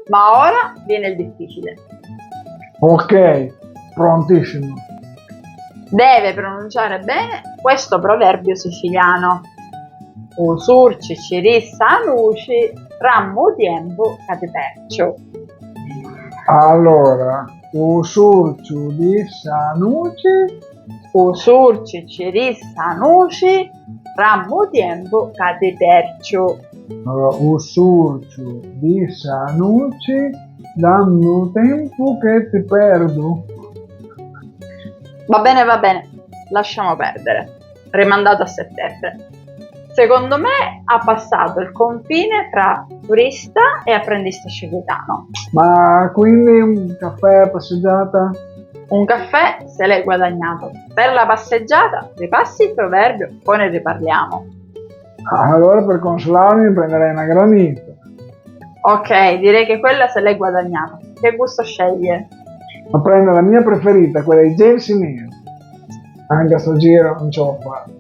Ma ora viene il difficile. Ok, prontissimo. Deve pronunciare bene questo proverbio siciliano. Usurci cirissa nuci, rammu tiempo catetercio. Allora, usurciu di sanuci, Usurci cirissa nuci, rammu tiempo catetercio. allora, usurciu di sanuci, dammi tempo che ti perdo. Va bene, lasciamo perdere. Rimandato a settembre. Secondo me ha passato il confine tra turista e apprendista civitano. Ma quindi un caffè, passeggiata? Un caffè se l'hai guadagnato. Per la passeggiata ripassi il proverbio, poi ne riparliamo. Allora per consolarmi prenderei una granita. Ok, direi che quella se l'hai guadagnata. Che gusto sceglie? Ma prendo la mia preferita, quella di James Neal. Anche a sto giro non ce l'ho fatta.